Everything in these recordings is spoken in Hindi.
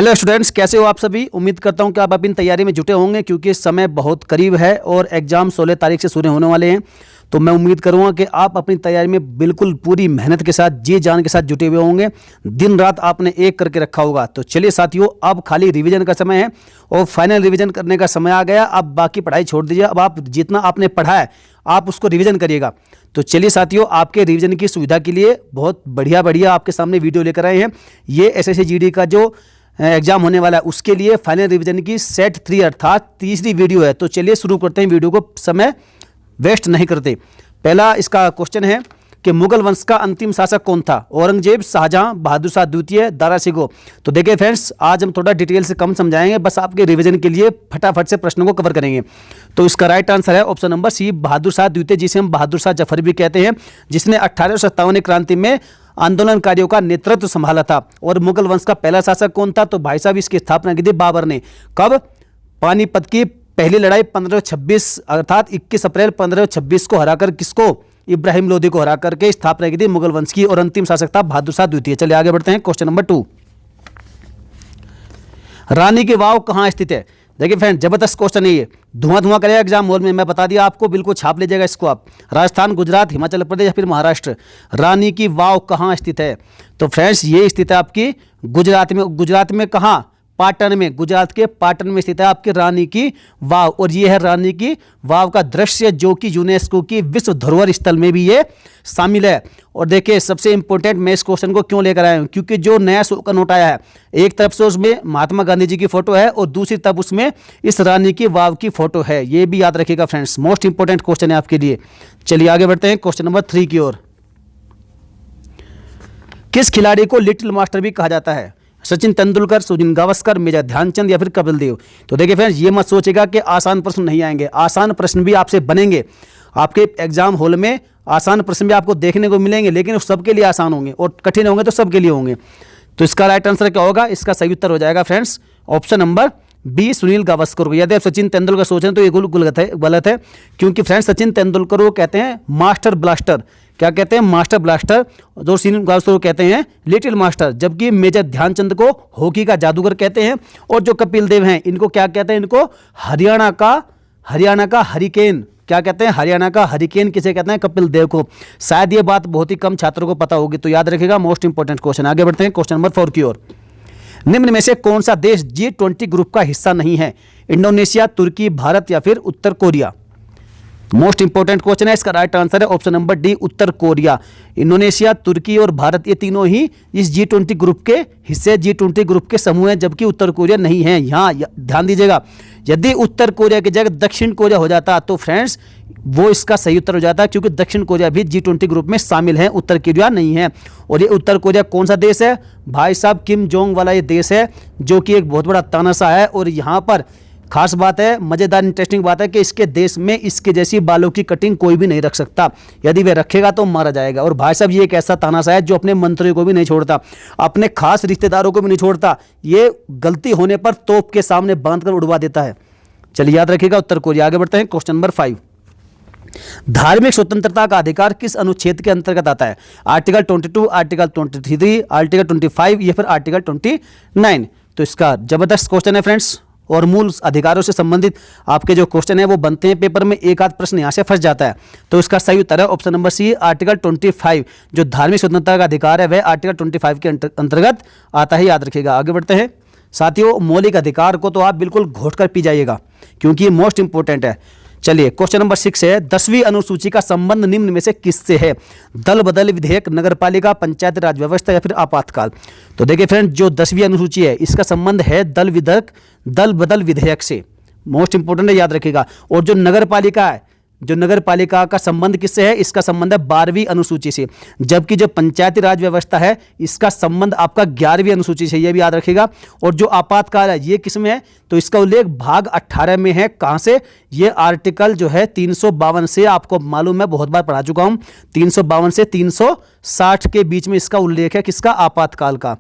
हेलो स्टूडेंट्स, कैसे हो आप सभी। उम्मीद करता हूं कि आप अपनी तैयारी में जुटे होंगे क्योंकि समय बहुत करीब है और एग्जाम 16 तारीख से शुरू होने वाले हैं। तो मैं उम्मीद करूंगा कि आप अपनी तैयारी में बिल्कुल पूरी मेहनत के साथ, जी जान के साथ जुटे हुए होंगे। दिन रात आपने एक करके रखा होगा। तो चलिए साथियों, अब खाली रिवीजन का समय है और फाइनल रिवीजन करने का समय आ गया। अब बाकी पढ़ाई छोड़ दीजिए। अब आप जितना आपने पढ़ा है आप उसको रिवीजन करिएगा। तो चलिए साथियों, आपके रिवीजन की सुविधा के लिए बहुत बढ़िया आपके सामने वीडियो लेकर आए हैं। ये एसएससी जीडी का जो एग्जाम होने वाला है उसके लिए फाइनल रिवीजन की सेट 3 अर्थात तीसरी वीडियो है। तो चलिए शुरू करते हैं वीडियो को, समय वेस्ट नहीं करते। पहला इसका क्वेश्चन है कि मुगल वंश का अंतिम शासक कौन था। औरंगजेब, शाहजहां, बहादुर शाह द्वितीय, दारा शिकोह। तो देखिए फ्रेंड्स, आज हम थोड़ा डिटेल से कम समझाएंगे, बस आपके रिवीजन के लिए फटाफट से प्रश्नों को कवर करेंगे। तो इसका राइट आंसर है ऑप्शन नंबर सी, बहादुर शाह द्वितीय, जिसे हम बहादुर शाह जफर भी कहते हैं, जिसने 1857 क्रांति में आंदोलनकारियों का नेतृत्व संभाला था। और मुगल वंश का पहला शासक कौन था, तो भाई साहब इसकी स्थापना की थी बाबर ने। कब? पानीपत की पहली लड़ाई 1526 अर्थात 21 अप्रैल 1526 को हराकर, किसको? इब्राहिम लोदी को हरा करके स्थापना की थी मुगल वंश की। और अंतिम शासक था बहादुर शाह द्वितीय। चलिए आगे बढ़ते हैं। क्वेश्चन नंबर 2, रानी की वाव कहां स्थित है। देखिए फ्रेंड, जबरदस्त क्वेश्चन है ये, धुआं करेगा एग्जाम हॉल में। मैं बता दिया आपको, बिल्कुल छाप लीजिएगा इसको आप। राजस्थान, गुजरात, हिमाचल प्रदेश या फिर महाराष्ट्र। रानी की वाव कहां स्थित है? तो फ्रेंड्स ये स्थित है आपकी गुजरात में। गुजरात में कहां? पाटन में। गुजरात के पाटन में स्थित है आपकी रानी की वाव। और ये है रानी की वाव का दृश्य, जो कि यूनेस्को की विश्व धरोहर स्थल में भी ये शामिल है। और देखिए सबसे इंपॉर्टेंट, मैं इस क्वेश्चन को क्यों लेकर आया हूं, क्योंकि जो नया 100 का नोट आया है, एक तरफ से उसमें महात्मा गांधी जी की फोटो है और दूसरी तरफ उसमें इस रानी की वाव की फोटो है। ये भी याद रखिएगा फ्रेंड्स, मोस्ट इंपॉर्टेंट क्वेश्चन है आपके लिए। चलिए आगे बढ़ते हैं क्वेश्चन नंबर 3 की ओर। किस खिलाड़ी को लिटिल मास्टर भी कहा जाता है? सचिन तेंदुलकर, सुनील गावस्कर, मेजर ध्यानचंद या फिर कपिल देव। तो देखिए फ्रेंड्स, ये मत सोचेगा कि आसान प्रश्न नहीं आएंगे। आसान प्रश्न भी आपसे बनेंगे आपके एग्जाम हॉल में। आसान प्रश्न भी आपको देखने को मिलेंगे, लेकिन सबके लिए आसान होंगे और कठिन होंगे तो सबके लिए होंगे। तो इसका राइट आंसर क्या होगा? इसका सही उत्तर हो जाएगा friends option number B, Sunil Gavaskar. यदि आप सचिन तेंदुलकर सोचें तो ये गलत है, क्योंकि फ्रेंड्स सचिन तेंदुलकर को कहते हैं मास्टर ब्लास्टर। क्या कहते हैं? Master blaster. जो सुनील गावस्कर को कहते हैं लिटिल मास्टर, जबकि मेजर ध्यानचंद को हॉकी का जादूगर कहते हैं। और जो कपिल देव हैं, इनको क्या कहते हैं? इनको हरियाणा का हरिकेन। क्या कहते हैं? हरियाणा का हरिकेन किसे कहते हैं? कपिल देव को। शायद ये बात बहुत ही कम छात्रों को पता होगी, तो याद रखिएगा, मोस्ट इंपॉर्टेंट क्वेश्चन। आगे बढ़ते हैं क्वेश्चन नंबर 4 की ओर। निम्न में से कौन सा देश G20 ग्रुप का हिस्सा नहीं है? इंडोनेशिया, तुर्की, भारत या फिर उत्तर कोरिया। मोस्ट इंपॉर्टेंट क्वेश्चन है। इसका राइट आंसर है ऑप्शन नंबर डी, उत्तर कोरिया। इंडोनेशिया, तुर्की और भारत, ये तीनों ही इस G20 ग्रुप के हिस्से, G20 ग्रुप के समूह हैं, जबकि उत्तर कोरिया नहीं है। यहाँ ध्यान दीजिएगा, यदि उत्तर कोरिया की जगह दक्षिण कोरिया हो जाता तो फ्रेंड्स वो इसका सही उत्तर हो जाता, क्योंकि दक्षिण कोरिया भी G20 ग्रुप में शामिल है, उत्तर कोरिया नहीं है। और ये उत्तर कोरिया कौन सा देश है? भाई साहब, किम जोंग वाला ये देश है, जो कि एक बहुत बड़ा तानाशाह है। और यहाँ पर खास बात है, मजेदार इंटरेस्टिंग बात है कि इसके देश में इसके जैसी बालों की कटिंग कोई भी नहीं रख सकता। यदि वह रखेगा तो मारा जाएगा। और भाई साहब, ये एक ऐसा तानाशाह है जो अपने मंत्रियों को भी नहीं छोड़ता, अपने खास रिश्तेदारों को भी नहीं छोड़ता। ये गलती होने पर तोप के सामने बांधकर उड़वा देता है। चलिए याद रखिएगा, उत्तर कोरिया। आगे बढ़ते हैं क्वेश्चन नंबर 5। धार्मिक स्वतंत्रता का अधिकार किस अनुच्छेद के अंतर्गत आता है? आर्टिकल 22, आर्टिकल 23, आर्टिकल 25 या फिर आर्टिकल 29। तो इसका जबरदस्त क्वेश्चन है फ्रेंड्स, और मूल अधिकारों से संबंधित आपके जो क्वेश्चन है वो बनते हैं पेपर में। एक आध प्रश्न यहाँ से फंस जाता है। तो इसका सही उत्तर है ऑप्शन नंबर सी, आर्टिकल 25। जो धार्मिक स्वतंत्रता का अधिकार है वह आर्टिकल 25 के अंतर्गत आता है, याद रखिएगा। आगे बढ़ते हैं साथियों, मौलिक अधिकार को तो आप बिल्कुल घोट कर पी जाइएगा, क्योंकि ये मोस्ट इंपॉर्टेंट है। चलिए क्वेश्चन नंबर 6 है, 10वीं अनुसूची का संबंध निम्न में से किससे है? दल बदल विधेयक, नगरपालिका, पंचायत राज व्यवस्था या फिर आपातकाल। तो देखिए फ्रेंड, जो 10वीं अनुसूची है इसका संबंध है दल बदल विधेयक से। मोस्ट इंपॉर्टेंट है, याद रखिएगा। और जो नगरपालिका है, जो नगरपालिका का संबंध किससे है? इसका संबंध है 12वीं अनुसूची से। जबकि जो पंचायती राज व्यवस्था है इसका संबंध आपका 11वीं अनुसूची से, यह भी याद रखिएगा। और जो आपातकाल है ये किस में है? तो इसका उल्लेख भाग 18 में है। कहां से? ये आर्टिकल जो है 352 से, आपको मालूम है, बहुत बार पढ़ा चुका हूं, 352 से 360 के बीच में इसका उल्लेख है। किसका? आपातकाल का।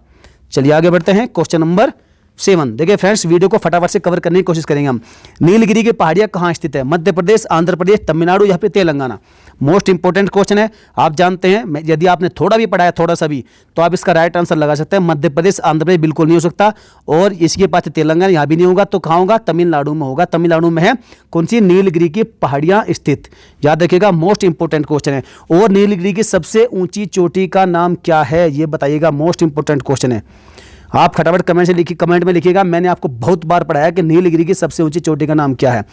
चलिए आगे बढ़ते हैं क्वेश्चन नंबर 7। देखिए फ्रेंड्स, वीडियो को फटाफट से कवर करने की कोशिश करेंगे हम। नीलगिरी की पहाड़ियां कहाँ स्थित है? मध्य प्रदेश, आंध्र प्रदेश, तमिलनाडु या फिर तेलंगाना? मोस्ट इंपॉर्टेंट क्वेश्चन है, आप जानते हैं। यदि आपने थोड़ा भी पढ़ा है, थोड़ा सा भी, तो आप इसका राइट आंसर लगा सकते हैं। मध्य प्रदेश, आंध्र प्रदेश बिल्कुल नहीं हो सकता, और इसके पास तेलंगाना यहाँ भी नहीं होगा, तो कहाँ होगा? तमिलनाडु में होगा। तमिलनाडु में है कौन सी? नीलगिरी की पहाड़ियां स्थित। याद रखिएगा, मोस्ट इंपॉर्टेंट क्वेश्चन है। और नीलगिरी की सबसे ऊंची चोटी का नाम क्या है, ये बताइएगा। मोस्ट इंपॉर्टेंट क्वेश्चन है। आप फटाफट कमेंट में लिखिएगा। मैंने आपको बहुत बार पढ़ाया कि नीलगिरी की सबसे ऊंची चोटी का नाम क्या है।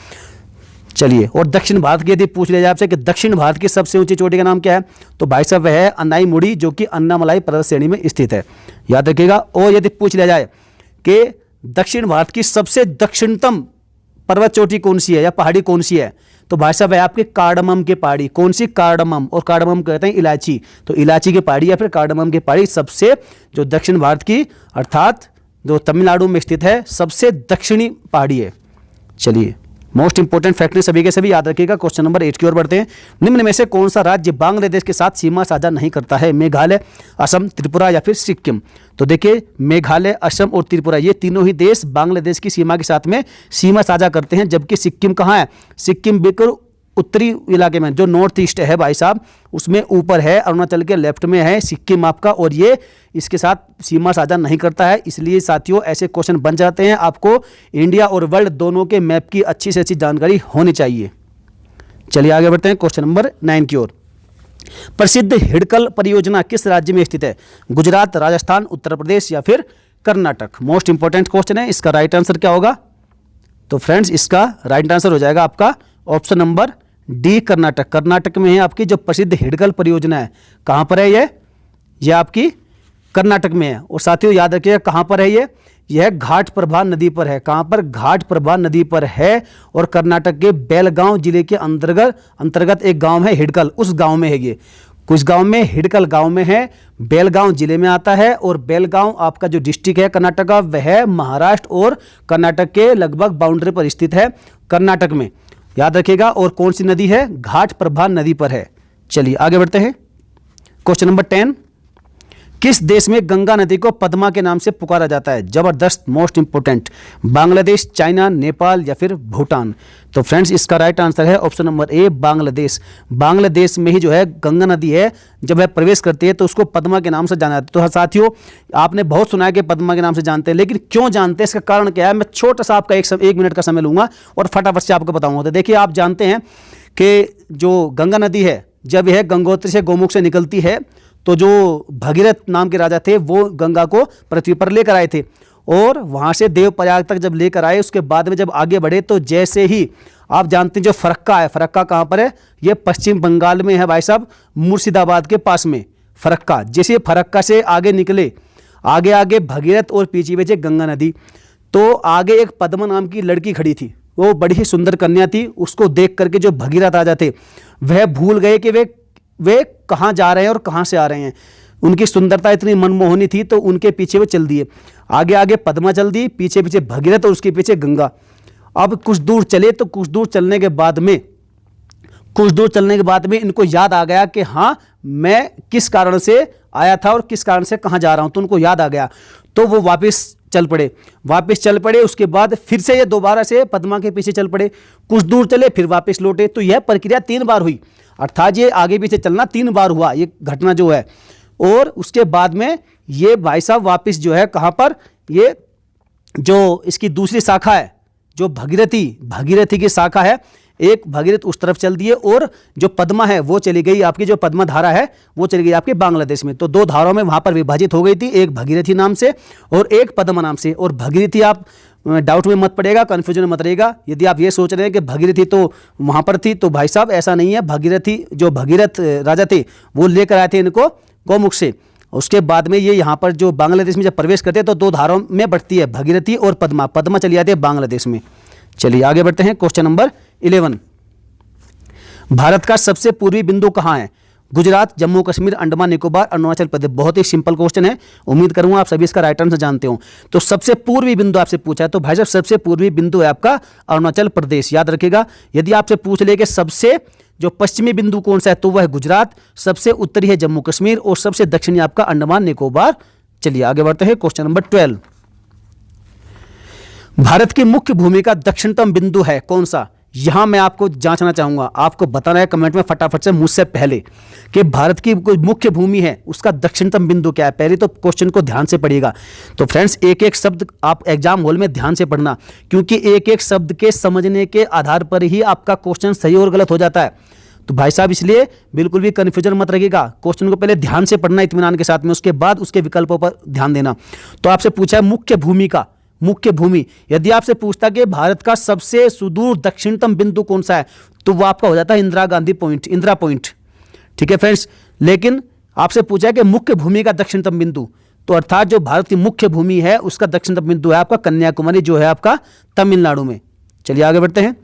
चलिए, और दक्षिण भारत की यदि पूछ लिया जाए आपसे कि दक्षिण भारत की सबसे ऊंची चोटी का नाम क्या है, तो भाई साहब वह है अनाईमुड़ी, जो कि अन्नामलाई पर्वत श्रेणी में स्थित है। याद रखिएगा। और यदि पूछ लिया जाए कि दक्षिण भारत की सबसे दक्षिणतम पर्वत चोटी कौन सी है या पहाड़ी कौन सी है, तो भाई साहब है आपके कार्डमम की पहाड़ी। कौन सी? कार्डमम। और कार्डमम कहते हैं इलायची, तो इलायची की पहाड़ी या फिर कार्डमम की पहाड़ी सबसे, जो दक्षिण भारत की अर्थात जो तमिलनाडु में स्थित है, सबसे दक्षिणी पहाड़ी है। चलिए, मोस्ट इंपोर्टेंट फैक्टर सभी के सभी याद रखिएगा। क्वेश्चन नंबर 8 की ओर बढ़ते हैं। निम्न में से कौन सा राज्य बांग्लादेश के साथ सीमा साझा नहीं करता है? मेघालय, असम, त्रिपुरा या फिर सिक्किम? तो देखिए, मेघालय, असम और त्रिपुरा ये तीनों ही देश बांग्लादेश की सीमा के साथ में सीमा साझा करते हैं। जबकि सिक्किम कहाँ है? सिक्किम बिल्कुल उत्तरी इलाके में, जो नॉर्थ ईस्ट है भाई साहब, उसमें ऊपर है, अरुणाचल के लेफ्ट में है सिक्किम आपका, और ये इसके साथ सीमा साझा नहीं करता है। इसलिए साथियों, ऐसे क्वेश्चन बन जाते हैं। आपको इंडिया और वर्ल्ड दोनों के मैप की अच्छी से अच्छी जानकारी होनी चाहिए। चलिए आगे बढ़ते हैं क्वेश्चन नंबर 9 की ओर। प्रसिद्ध हिडकल परियोजना किस राज्य में स्थित है? गुजरात, राजस्थान, उत्तर प्रदेश या फिर कर्नाटक? मोस्ट इंपॉर्टेंट क्वेश्चन है। इसका राइट आंसर क्या होगा? तो फ्रेंड्स, इसका राइट आंसर हो जाएगा आपका option number D, Karnataka. Karnataka में है आपकी जो प्रसिद्ध हिडकल परियोजना है। कहाँ पर है ये आपकी कर्नाटक में है। और साथियों याद रखिएगा, कहाँ पर है ये? यह घाट प्रभा नदी पर है। कहाँ पर? घाट प्रभा नदी पर है। और कर्नाटक के बेलगांव जिले के अंतर्गत एक गांव है हिडकल, उस गांव में है ये। कुछ गांव में? हिडकल गांव में है, बेलगांव जिले में आता है। और बेलगांव आपका जो डिस्ट्रिक्ट है कर्नाटक का, वह महाराष्ट्र और कर्नाटक के लगभग बाउंड्री पर स्थित है कर्नाटक में। याद रखिएगा। और कौन सी नदी है? घाट प्रभा नदी पर है। चलिए आगे बढ़ते हैं। Question number 10। किस देश में गंगा नदी को पद्मा के नाम से पुकारा जाता है? जबरदस्त, most important. Bangladesh, China, Nepal या फिर भूटान? तो फ्रेंड्स, इसका राइट आंसर है ऑप्शन नंबर ए, बांग्लादेश। बांग्लादेश में ही जो है गंगा नदी है, जब वह प्रवेश करती है तो उसको पद्मा के नाम से जाना जाता है। तो साथियों, आपने बहुत सुना है कि पद्मा के नाम से जानते हैं, लेकिन क्यों जानते हैं, इसका कारण क्या है? मैं छोटा सा आपका 1 मिनट का समय लूंगा और फटाफट से आपको बताऊंगा। तो देखिए, आप जानते हैं कि जो गंगा नदी है, जब यह गंगोत्री से गोमुख से निकलती है, तो जो भगीरथ नाम के राजा थे, वो गंगा को पृथ्वी पर लेकर आए थे। और वहाँ से देवप्रयाग तक जब लेकर आए, उसके बाद में जब आगे बढ़े, तो जैसे ही आप जानते हैं जो फरक्का है, फरक्का कहाँ पर है? ये पश्चिम बंगाल में है भाई साहब, मुर्शिदाबाद के पास में फरक्का। जैसे फरक्का से आगे निकले, आगे आगे भगीरथ और पीछे पीछे गंगा नदी, तो आगे एक पद्मा नाम की लड़की खड़ी थी। वो बड़ी ही सुंदर कन्या थी। उसको देख करके जो भगीरथ राजा थे, वह भूल गए कि वे कहाँ जा रहे हैं और कहाँ से आ रहे हैं। उनकी सुंदरता इतनी मनमोहनी थी, तो उनके पीछे वो चल दिए। आगे आगे पद्मा चल दी, पीछे पीछे भगीरथ और उसके पीछे गंगा। अब कुछ दूर चले, तो कुछ दूर चलने के बाद में इनको याद आ गया कि हाँ, मैं किस कारण से आया था और किस कारण से कहाँ जा रहा हूँ। तो उनको याद आ गया, तो वो वापस चल पड़े। उसके बाद फिर से ये दोबारा से पद्मा के पीछे चल पड़े। कुछ दूर चले, फिर वापस लौटे। तो यह प्रक्रिया 3 बार हुई, अर्थात ये आगे पीछे चलना 3 बार हुआ, ये घटना जो है। और उसके बाद में ये भाई साहब वापस जो है कहाँ पर? ये जो इसकी दूसरी शाखा है, जो भगीरथी की शाखा है, एक भगीरथ उस तरफ चल दिए, और जो पद्मा है वो चली गई आपकी, जो पद्मा धारा है वो चली गई आपके बांग्लादेश में। तो 2 धाराओं में वहाँ पर विभाजित हो गई थी, एक भगीरथी नाम से और एक पद्मा नाम से। और भगीरथी, आप डाउट में मत पड़ेगा, कन्फ्यूजन में मत रहेगा। यदि आप ये सोच रहे हैं कि भगीरथी तो वहाँ पर थी, तो भाई साहब ऐसा नहीं है। भगीरथी, जो भगीरथ राजा थे, वो लेकर आए थे इनको गोमुख से। उसके बाद में ये यहाँ पर जो बांग्लादेश में जब प्रवेश करते हैं, तो 2 धाराओं में बढ़ती है, भगीरथी और पद्मा चली जाती है बांग्लादेश में। चलिए आगे बढ़ते हैं। Question number 11। भारत का सबसे पूर्वी बिंदु कहाँ है? गुजरात, जम्मू कश्मीर, अंडमान निकोबार, अरुणाचल प्रदेश? बहुत ही सिंपल क्वेश्चन है, उम्मीद करूंगा आप सभी इसका राइट आंसर जानते हो। तो सबसे पूर्वी बिंदु आपसे पूछा है, तो भाई साहब सबसे पूर्वी बिंदु है आपका अरुणाचल प्रदेश। याद रखिएगा। यदि आपसे पूछ ले कि सबसे जो पश्चिमी बिंदु कौन सा है, तो वह है गुजरात, सबसे उत्तरी है जम्मू कश्मीर और सबसे दक्षिणी आपका अंडमान निकोबार। चलिए आगे बढ़ते हैं। Question number 12। भारत की मुख्य भूमि का दक्षिणतम बिंदु है कौन सा? यहां मैं आपको जांचना चाहूंगा, आपको बताना है कमेंट में फटाफट से मुझसे पहले कि भारत की कोई मुख्य भूमि है उसका दक्षिणतम बिंदु क्या है। पहले तो क्वेश्चन को ध्यान से पढ़िएगा। तो फ्रेंड्स एक एक शब्द आप एग्जाम हॉल में ध्यान से पढ़ना, क्योंकि एक एक शब्द के समझने के आधार पर ही आपका क्वेश्चन सही और गलत हो जाता है। तो भाई साहब इसलिए बिल्कुल भी कन्फ्यूजन मत रखिएगा, क्वेश्चन को पहले ध्यान से पढ़ना इत्मीनान के साथ में, उसके बाद उसके विकल्पों पर ध्यान देना। तो आपसे पूछा है मुख्य भूमि का, मुख्य भूमि यदि आपसे पूछता कि भारत का सबसे सुदूर दक्षिणतम बिंदु कौन सा है, तो वो आपका हो जाता है इंदिरा गांधी पॉइंट, इंदिरा पॉइंट। ठीक है फ्रेंड्स, लेकिन आपसे पूछा है कि मुख्य भूमि का दक्षिणतम बिंदु, तो अर्थात जो भारत की मुख्य भूमि है उसका दक्षिणतम बिंदु है आपका कन्याकुमारी, जो है आपका तमिलनाडु में। चलिए आगे बढ़ते हैं।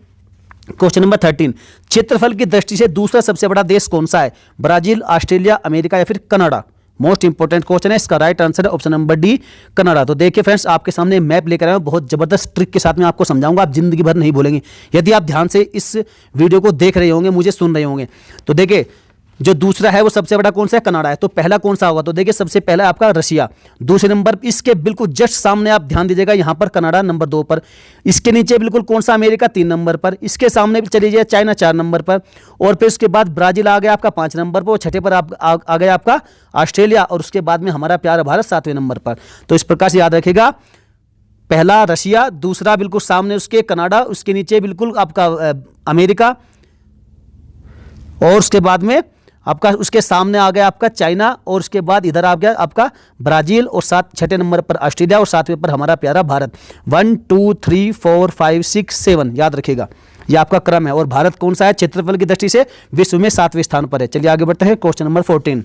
क्वेश्चन नंबर 13, क्षेत्रफल की दृष्टि से दूसरा सबसे बड़ा देश कौन सा है? ब्राजील, ऑस्ट्रेलिया, अमेरिका या फिर कनाडा? मोस्ट इंपोर्टेंट क्वेश्चन है, इसका राइट आंसर है ऑप्शन नंबर डी, कनाडा। तो देखिए फ्रेंड्स आपके सामने मैप लेकर आया हूं, बहुत जबरदस्त ट्रिक के साथ में आपको समझाऊंगा, आप जिंदगी भर नहीं भूलेंगे यदि आप ध्यान से इस वीडियो को देख रहे होंगे, मुझे सुन रहे होंगे। तो देखिए जो दूसरा है वो सबसे बड़ा कौन सा है? कनाडा है। तो पहला कौन सा होगा? तो देखिए सबसे पहला आपका रशिया, दूसरे नंबर इसके बिल्कुल जस्ट सामने आप ध्यान दीजिएगा यहां पर कनाडा नंबर 2 पर, इसके नीचे बिल्कुल कौन सा? अमेरिका 3 नंबर पर, इसके सामने भी चली जाए चाइना 4 नंबर पर, और फिर उसके बाद ब्राजील आ गया आपका 5 नंबर पर, और छठे पर आ गया आपका ऑस्ट्रेलिया, और उसके बाद में हमारा प्यारा भारत 7वें नंबर पर। तो इस प्रकार से याद रखिएगा, पहला रशिया, दूसरा बिल्कुल सामने उसके कनाडा, उसके नीचे बिल्कुल आपका अमेरिका, और उसके बाद में आपका उसके सामने आ गया आपका चाइना, और उसके बाद इधर आ गया आपका ब्राजील, और छठे नंबर पर ऑस्ट्रेलिया, और 7वें पर हमारा प्यारा भारत। 1 2 3 4 5 6 7 याद रखिएगा, यह आपका क्रम है। और भारत कौन सा है क्षेत्रफल की दृष्टि से? विश्व में 7वें स्थान पर है। चलिए आगे बढ़ते हैं। क्वेश्चन नंबर 14,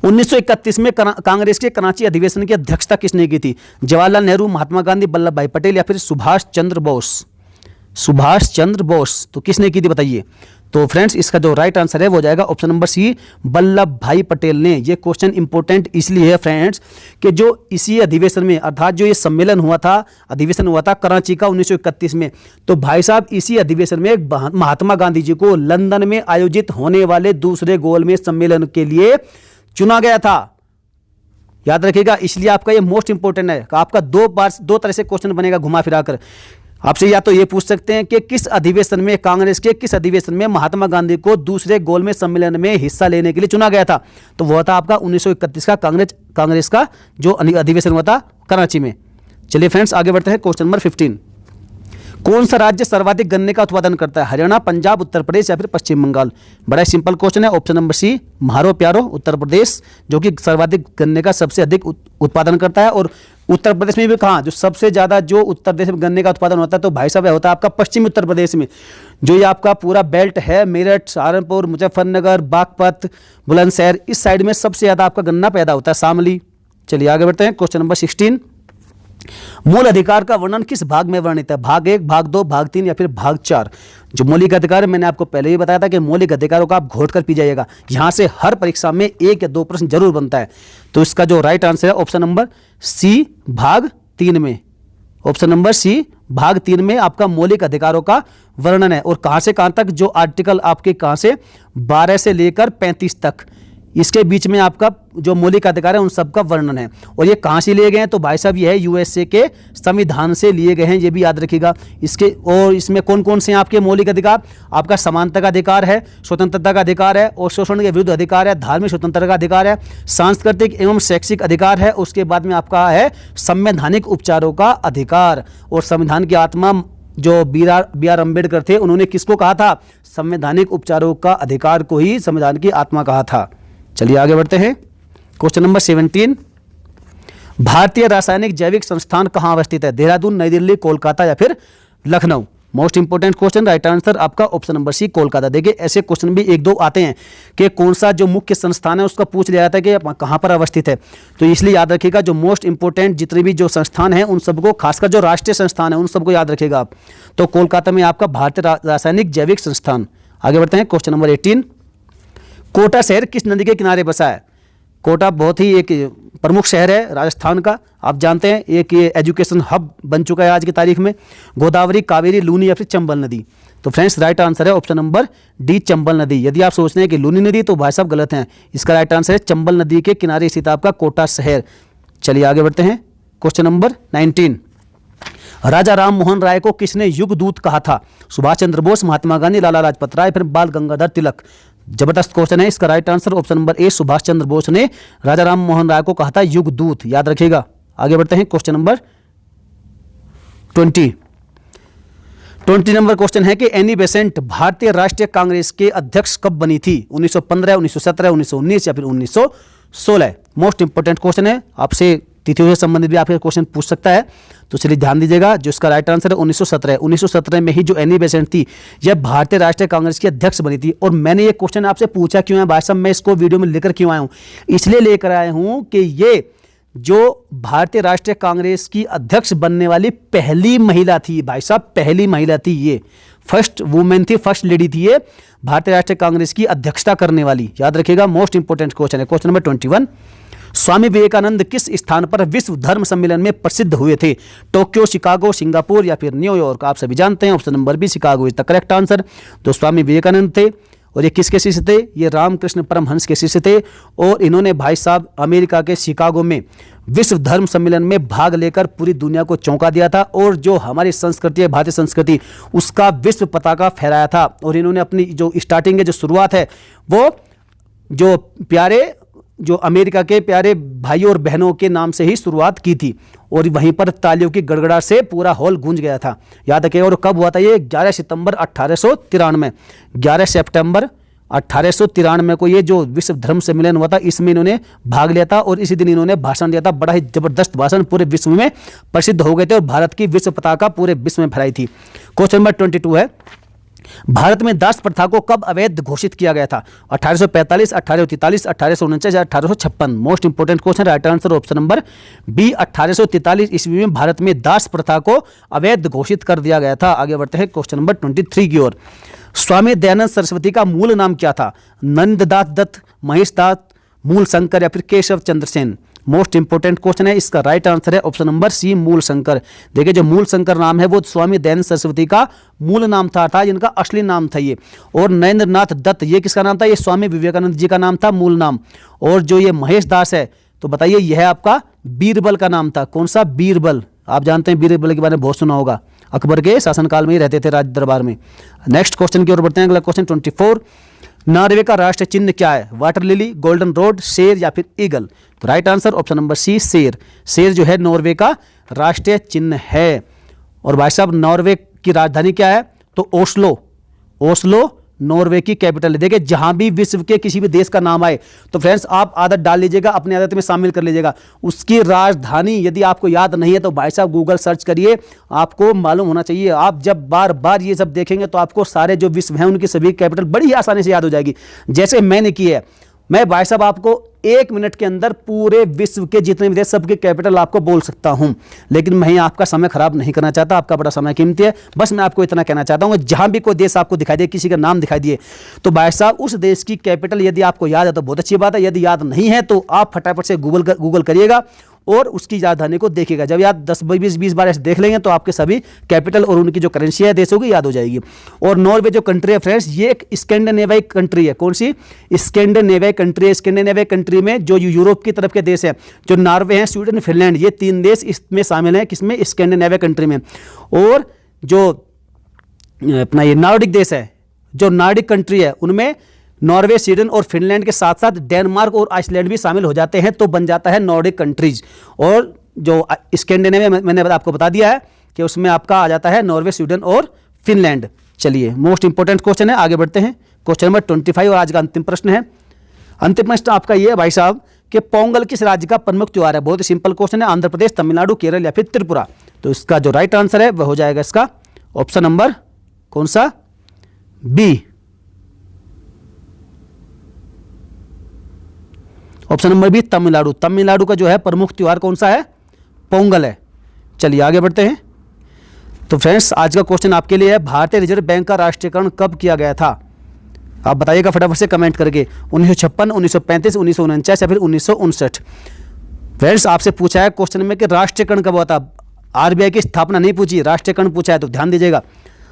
1931 में कांग्रेस के कराची अधिवेशन की अध्यक्षता किसने की थी? जवाहरलाल नेहरू, महात्मा गांधी, वल्लभ भाई पटेल या फिर सुभाष चंद्र बोस? सुभाष चंद्र बोस। तो किसने की थी बताइए? तो फ्रेंड्स इसका जो राइट आंसर है वो जाएगा ऑप्शन नंबर सी, वल्लभ भाई पटेल ने। ये क्वेश्चन इंपॉर्टेंट इसलिए है फ्रेंड्स कि जो इसी अधिवेशन में, अर्थात जो ये सम्मेलन हुआ था, अधिवेशन हुआ था कराची का 1931 में, तो भाई साहब इसी अधिवेशन में महात्मा गांधी जी को लंदन में आयोजित होने वाले दूसरे गोलमेज सम्मेलन के लिए चुना गया था। याद रखिएगा, इसलिए आपका ये मोस्ट इंपॉर्टेंट है। आपका दो तरह से क्वेश्चन बनेगा घुमा फिरा कर। आपसे या तो ये पूछ सकते हैं कि किस अधिवेशन में, कांग्रेस के किस अधिवेशन में महात्मा गांधी को दूसरे गोलमेज सम्मेलन में हिस्सा लेने के लिए चुना गया था? तो वह था आपका 1931 का कांग्रेस का जो अधिवेशन हुआ था कराची में। चलिए फ्रेंड्स आगे बढ़ते हैं। क्वेश्चन नंबर 15, कौन सा राज्य सर्वाधिक गन्ने का उत्पादन करता है? हरियाणा, पंजाब, उत्तर प्रदेश या फिर पश्चिम बंगाल? बड़ा सिंपल क्वेश्चन है, ऑप्शन नंबर सी, म्हारो प्यारो उत्तर प्रदेश, जो कि सर्वाधिक गन्ने का सबसे अधिक उत्पादन करता है। और उत्तर प्रदेश में भी कहाँ, जो सबसे ज़्यादा जो उत्तर प्रदेश में गन्ने का उत्पादन होता है, तो भाई साहब होता है आपका पश्चिमी उत्तर प्रदेश में, जो ये आपका पूरा बेल्ट है, मेरठ, सहारनपुर, मुजफ्फरनगर, बागपत, बुलंदशहर, इस साइड में सबसे ज़्यादा आपका गन्ना पैदा होता है, शामली। चलिए आगे बढ़ते हैं। क्वेश्चन नंबर 16, मूल अधिकार का वर्णन किस भाग में वर्णित है? भाग 1, भाग 2, भाग 3 या फिर भाग 4? जो मौलिक अधिकार है, मैंने आपको पहले ही बताया था कि मौलिक अधिकारों का आप घोट कर पी जाइएगा, यहां से हर परीक्षा में 1 या 2 प्रश्न जरूर बनता है। तो इसका जो राइट आंसर है ऑप्शन नंबर सी, भाग 3 में। ऑप्शन नंबर सी, भाग 3 में आपका मौलिक अधिकारों का वर्णन है। और कहां से कहां तक? जो आर्टिकल आपके कहां से 12 से लेकर 35 तक, इसके बीच में आपका जो मौलिक अधिकार है उन सब का वर्णन है। और ये कहाँ से लिए गए हैं? तो भाई साहब ये है यूएसए के संविधान से लिए गए हैं, ये भी याद रखिएगा। इसके और इसमें कौन कौन से हैं आपके मौलिक अधिकार? आपका समानता का अधिकार है, स्वतंत्रता का अधिकार है, और शोषण के विरुद्ध अधिकार है, धार्मिक स्वतंत्रता का अधिकार है, सांस्कृतिक एवं शैक्षिक अधिकार है, उसके बाद में आपका है संवैधानिक उपचारों का अधिकार। और संविधान की आत्मा जो बी आर अम्बेडकर थे, उन्होंने किसको कहा था? संवैधानिक उपचारों का अधिकार को ही संविधान की आत्मा कहा था। चलिए आगे बढ़ते हैं। क्वेश्चन नंबर 17, भारतीय रासायनिक जैविक संस्थान कहाँ अवस्थित है? देहरादून, नई दिल्ली, कोलकाता या फिर Lucknow? Most important question, right answer आपका ऑप्शन नंबर सी, कोलकाता। देखिए ऐसे क्वेश्चन भी 1-2 आते हैं कि कौन सा जो मुख्य संस्थान है उसका पूछ लिया जाता है कि कहाँ पर अवस्थित है। तो इसलिए याद रखिएगा जो मोस्ट इंपोर्टेंट जितने भी जो संस्थान हैं उन सबको, खासकर जो राष्ट्रीय संस्थान है उन सबको याद रखिएगा आप। तो कोलकाता में आपका भारतीय रासायनिक जैविक संस्थान। आगे बढ़ते हैं। क्वेश्चन नंबर 18, कोटा शहर किस नदी के किनारे बसा है? कोटा बहुत ही एक प्रमुख शहर है राजस्थान का, आप जानते हैं, एक ये एजुकेशन हब बन चुका है आज की तारीख में। गोदावरी, कावेरी, लूनी या फिर चंबल नदी? तो फ्रेंड्स राइट आंसर है ऑप्शन नंबर डी, चंबल नदी। यदि आप सोचते हैं कि लूनी नदी, तो भाई साहब गलत हैं, इसका राइट आंसर है चंबल नदी के किनारे स्थित आपका कोटा शहर। चलिए आगे बढ़ते हैं। क्वेश्चन नंबर 19, राजा राम मोहन राय को किसने युग दूत कहा था? सुभाष चंद्र बोस, महात्मा गांधी, लाला लाजपत राय, फिर बाल गंगाधर तिलक। जबरदस्त क्वेश्चन है। इसका right answer option number A, Subhash Chandra Bose ने राजा राम मोहन राय को कहा था युग दूत, याद रखिएगा। आगे बढ़ते हैं क्वेश्चन नंबर 20 नंबर क्वेश्चन है कि एनी बेसेंट भारतीय राष्ट्रीय कांग्रेस के अध्यक्ष कब बनी थी? 1915, 1917, 1919 या फिर 1916? मोस्ट इंपोर्टेंट क्वेश्चन है, आपसे तिथियों से संबंधित भी आपके क्वेश्चन पूछ सकता है, तो चलिए ध्यान दीजिएगा। जो इसका राइट आंसर है 1917। 1917 में ही जो एनी बेसेंट थी यह भारतीय राष्ट्रीय कांग्रेस की अध्यक्ष बनी थी। और मैंने ये क्वेश्चन आपसे पूछा क्यों है भाई साहब, मैं इसको वीडियो में लेकर क्यों आया हूँ? इसलिए लेकर आया हूँ कि ये जो भारतीय राष्ट्रीय कांग्रेस की अध्यक्ष बनने वाली पहली महिला थी भाई साहब, पहली महिला थी ये, फर्स्ट वुमेन थी, फर्स्ट लेडी थी ये भारतीय राष्ट्रीय कांग्रेस की अध्यक्षता करने वाली, याद रखिएगा। मोस्ट इंपोर्टेंट क्वेश्चन है। क्वेश्चन नंबर 21, स्वामी विवेकानंद किस स्थान पर विश्व धर्म सम्मेलन में प्रसिद्ध हुए थे? टोक्यो, शिकागो, सिंगापुर या फिर न्यूयॉर्क? आप सभी जानते हैं option number B, Chicago is the correct answer. तो स्वामी विवेकानंद थे और ये किसके शिष्य थे? ये रामकृष्ण परमहंस के शिष्य थे। और इन्होंने भाई साहब अमेरिका के शिकागो में विश्व धर्म सम्मेलन में भाग लेकर पूरी दुनिया को चौंका दिया था और जो हमारी संस्कृति है, भारतीय संस्कृति, उसका विश्व पताका फहराया था। और इन्होंने अपनी जो स्टार्टिंग है, जो शुरुआत है, वो जो अमेरिका के प्यारे भाइयों और बहनों के नाम से ही शुरुआत की थी। और वहीं पर तालियों की गड़गड़ाहट से पूरा हॉल गूंज गया था, याद रखिएगा। और कब हुआ था ये? 11 सितंबर 1893। 11 सितंबर 1893 को ये जो विश्व धर्म सम्मेलन हुआ था, इसमें इन्होंने भाग लिया था और इसी दिन इन्होंने भाषण दिया था। बड़ा ही जबरदस्त भाषण, पूरे विश्व में प्रसिद्ध हो गए थे और भारत की विश्व पताका पूरे विश्व में फहराई थी। क्वेश्चन नंबर 22 है, भारत में दास प्रथा को कब अवैध घोषित किया गया था? 1845, 1843, 1849 या 1856? Most important question, right answer option number B, 1843 ईस्वी में भारत में दास प्रथा को अवैध घोषित कर दिया गया था। आगे बढ़ते हैं क्वेश्चन नंबर 23 की ओर। स्वामी दयानंद सरस्वती का मूल नाम क्या था? नंददास दत्त, महेश दास, मूल शंकर या फिर Keshav Chandra Sen? Most important question है। इसका राइट आंसर है ऑप्शन नंबर सी, मूल शंकर। देखिए जो मूल शंकर नाम है वो स्वामी दयानंद सरस्वती का मूल नाम था जिनका असली नाम था ये। और नरेंद्रनाथ दत्त, ये किसका नाम था? ये स्वामी विवेकानंद जी का नाम था, मूल नाम। और जो ये महेश दास है, तो बताइए यह आपका बीरबल का नाम था। कौन सा? बीरबल। आप जानते हैं बीरबल के बारे में बहुत सुना होगा, अकबर के शासनकाल में ही रहते थे राज दरबार में। नेक्स्ट क्वेश्चन की ओर बढ़ते हैं। अगला क्वेश्चन 24, नॉर्वे का राष्ट्रीय चिन्ह क्या है? वाटर लिली, गोल्डन रोड, शेर या फिर ईगल? तो right answer option number C, शेर। शेर जो है नॉर्वे का राष्ट्रीय चिन्ह है। और भाई साहब नॉर्वे की राजधानी क्या है? तो ओस्लो। ओस्लो नॉर्वे की कैपिटल है। देखिए जहां भी विश्व के किसी भी देश का नाम आए तो फ्रेंड्स आप आदत डाल लीजिएगा, अपनी आदत में शामिल कर लीजिएगा। उसकी राजधानी यदि आपको याद नहीं है तो भाई साहब गूगल सर्च करिए, आपको मालूम होना चाहिए। आप जब बार बार ये सब देखेंगे तो आपको सारे जो विश्व हैं उनकी सभी कैपिटल बड़ी ही आसानी से याद हो जाएगी, जैसे मैंने की है। मैं भाई साहब आपको 1 मिनट के अंदर पूरे विश्व के जितने भी देश सबके कैपिटल आपको बोल सकता हूं, लेकिन मैं आपका समय खराब नहीं करना चाहता। आपका बड़ा समय कीमती है। बस मैं आपको इतना कहना चाहता हूं, जहां भी कोई देश आपको दिखाई दे, किसी का नाम दिखाई दिए, तो भाई साहब उस देश की कैपिटल यदि आपको याद है तो बहुत अच्छी बात है, यदि याद नहीं है तो आप फटाफट से गूगल करिएगा और उसकी राजधानी को देखिएगा। जब याद 10-20 बार ऐसे देख लेंगे तो आपके सभी कैपिटल और उनकी जो करेंसी है देशों की याद हो जाएगी। और नॉर्वे जो कंट्री है फ्रेंड्स, ये एक स्कैंडिनेवियन कंट्री है। कौन सी? स्कैंडिनेवियन कंट्री है। स्कैंडिनेवियन कंट्री में जो यूरोप की तरफ के देश हैं, जो नॉर्वे हैं, स्वीडन, फिनलैंड, ये 3 देश इसमें शामिल हैं। किसमें? स्कैंडिनेवियन कंट्री में। और जो अपना ये नॉर्डिक देश है, जो नॉर्डिक कंट्री है, उनमें नॉर्वे, स्वीडन और फिनलैंड के साथ साथ डेनमार्क और आइसलैंड भी शामिल हो जाते हैं, तो बन जाता है नॉर्डिक कंट्रीज। और जो स्कैंडिनेविया मैंने आपको बता दिया है कि उसमें आपका आ जाता है नॉर्वे, स्वीडन और फिनलैंड। चलिए मोस्ट इंपोर्टेंट क्वेश्चन है, आगे बढ़ते हैं। क्वेश्चन नंबर 25 और आज का अंतिम प्रश्न है। अंतिम प्रश्न आपका ये है भाई साहब कि पोंगल किस राज्य का प्रमुख त्योहार है? बहुत ही सिंपल क्वेश्चन है। आंध्र प्रदेश, तमिलनाडु, केरल या फिर त्रिपुरा? तो इसका जो राइट आंसर है वह हो जाएगा इसका ऑप्शन नंबर कौन सा? B, option number B, Tamil Nadu. Tamil Nadu का जो है प्रमुख त्योहार कौन सा है? पोंगल है। चलिए आगे बढ़ते हैं। तो फ्रेंड्स आज का क्वेश्चन आपके लिए है, भारतीय रिजर्व बैंक का राष्ट्रीयकरण कब किया गया था? आप बताइएगा फटाफट से कमेंट करके। 1956, 1935, 1949 या फिर 1959? फ्रेंड्स आपसे पूछा है क्वेश्चन में कि राष्ट्रीयकरण कब हुआ था। आरबीआई की स्थापना नहीं पूछी, राष्ट्रीयकरण पूछा है, तो ध्यान दीजिएगा।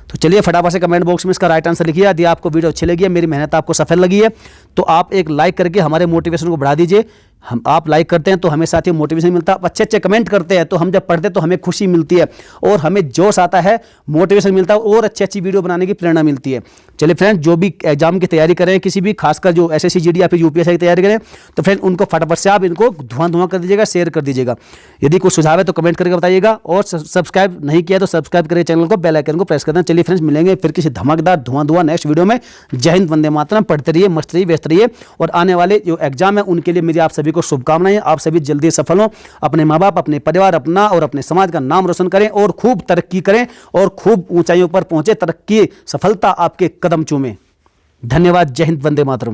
तो चलिए फटाफट से कमेंट बॉक्स में इसका राइट आंसर लिखिए। यदि आपको वीडियो अच्छी लगी है, मेरी मेहनत आपको सफल लगी है, तो आप एक लाइक करके हमारे मोटिवेशन को बढ़ा दीजिए। हम आप लाइक करते हैं तो हमें साथ ही मोटिवेशन मिलता है, आप अच्छे अच्छे कमेंट करते हैं तो हम जब पढ़ते हैं तो हमें खुशी मिलती है और हमें जोश आता है, मोटिवेशन मिलता है और अच्छी अच्छी वीडियो बनाने की प्रेरणा मिलती है। चलिए फ्रेंड, जो भी एग्जाम की तैयारी करें, किसी भी खासकर जो SSC GD या फिर UPSC की तैयारी करें, तो फ्रेंड उनको फटाफट से आप इनको धुआं कर दीजिएगा, शेयर कर दीजिएगा। यदि कोई सुझाव है तो कमेंट करके बताइएगा और सब्सक्राइब नहीं किया तो सब्सक्राइब करिए चैनल को, बेल आइकन को प्रेस कर दें। चलिए फ्रेंड्स, मिलेंगे फिर किसी धमाकेदार धुआं नेक्स्ट वीडियो में। जय हिंद, वंदे मातरम। पढ़ते रहिए, मस्त रहिए, व्यस्त रहिए और आने वाले जो एग्जाम है उनके लिए मेरी आप सभी को शुभकामनाएं। आप सभी जल्दी सफल हों, अपने माँ बाप, अपने परिवार, अपना और अपने समाज का नाम रोशन करें और खूब तरक्की करें और खूब ऊंचाइयों पर पहुंचे, तरक्की सफलता आपके कदम चूमे। धन्यवाद। जय हिंद, वंदे मातरम।